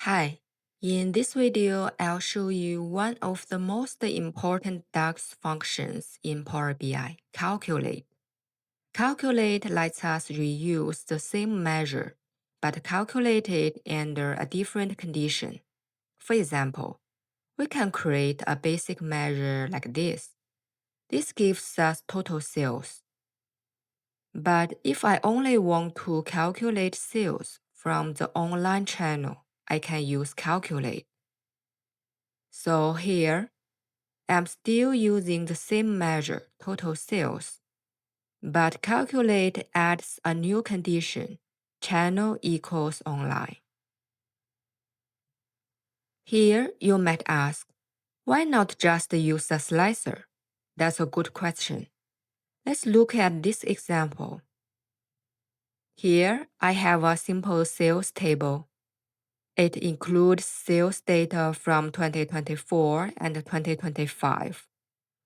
Hi, in this video, I'll show you one of the most important DAX functions in Power BI, Calculate. Calculate lets us reuse the same measure, but calculate it under a different condition. For example, we can create a basic measure like this. This gives us total sales. But if I only want to calculate sales from the online channel, I can use Calculate. So here, I'm still using the same measure, total sales, but Calculate adds a new condition, channel equals online. Here, you might ask, why not just use a slicer? That's a good question. Let's look at this example. Here, I have a simple sales table. It includes sales data from 2024 and 2025.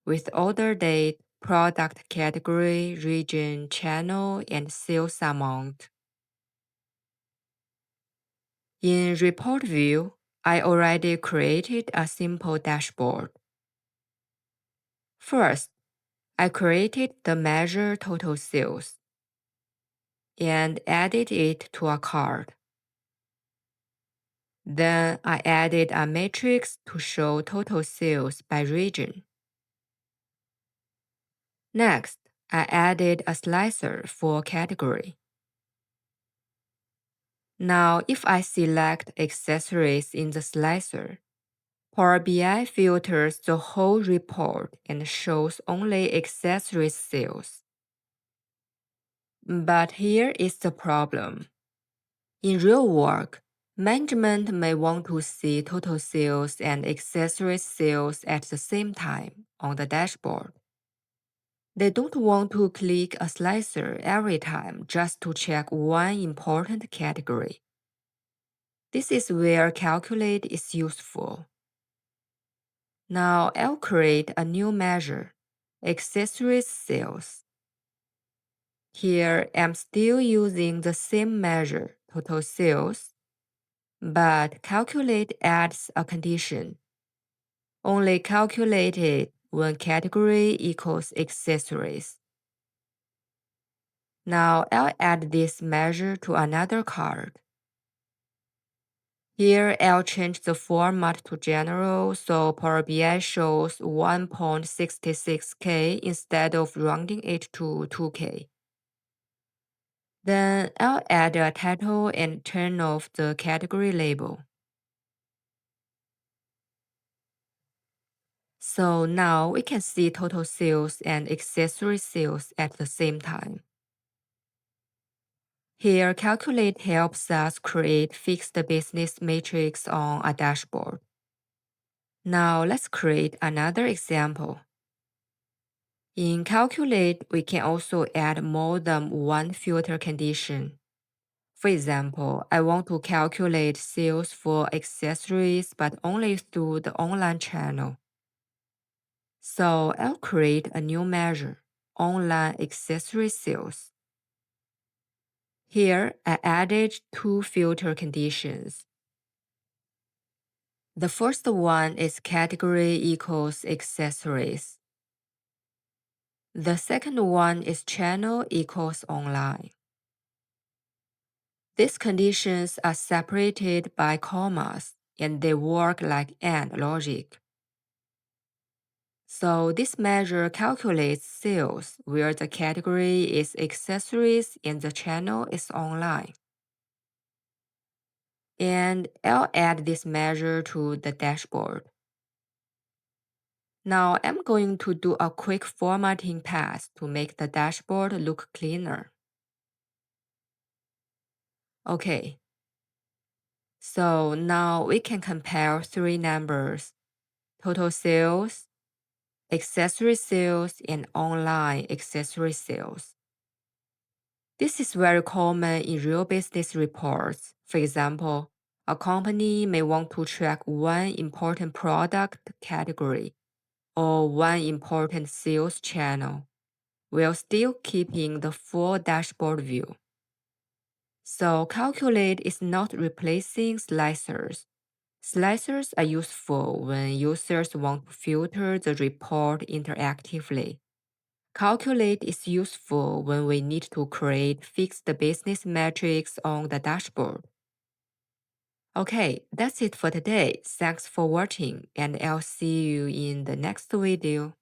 With order date, product category, region, channel, and sales amount. In Report View, I already created a simple dashboard. First, I created the measure total sales and added it to a card. Then I added a matrix to show total sales by region. Next, I added a slicer for category. Now, if I select accessories in the slicer, Power BI filters the whole report and shows only accessories sales. But here is the problem. In real work, management may want to see total sales and accessories sales at the same time on the dashboard. They don't want to click a slicer every time just to check one important category. This is where Calculate is useful. Now I'll create a new measure, accessories sales. Here I'm still using the same measure, total sales, but Calculate adds a condition. Only calculate it when category equals accessories. Now I'll add this measure to another card. Here, I'll change the format to general so Power BI shows 1.66K instead of rounding it to 2K. Then I'll add a title and turn off the category label. So now we can see total sales and accessory sales at the same time. Here, Calculate helps us create fixed business matrix on a dashboard. Now let's create another example. In Calculate, we can also add more than one filter condition. For example, I want to calculate sales for accessories but only through the online channel. So I'll create a new measure, online accessory sales. Here, I added two filter conditions. The first one is category equals accessories. The second one is channel equals online. These conditions are separated by commas and they work like AND logic. So this measure calculates sales where the category is accessories and the channel is online. And I'll add this measure to the dashboard. Now I'm going to do a quick formatting pass to make the dashboard look cleaner. Okay. So now we can compare three numbers, total sales, accessory sales, and online accessory sales. This is very common in real business reports. For example, a company may want to track one important product category or one important sales channel while still keeping the full dashboard view. So Calculate is not replacing slicers. Slicers are useful when users want to filter the report interactively. Calculate is useful when we need to create fixed business metrics on the dashboard. Okay, that's it for today. Thanks for watching, and I'll see you in the next video.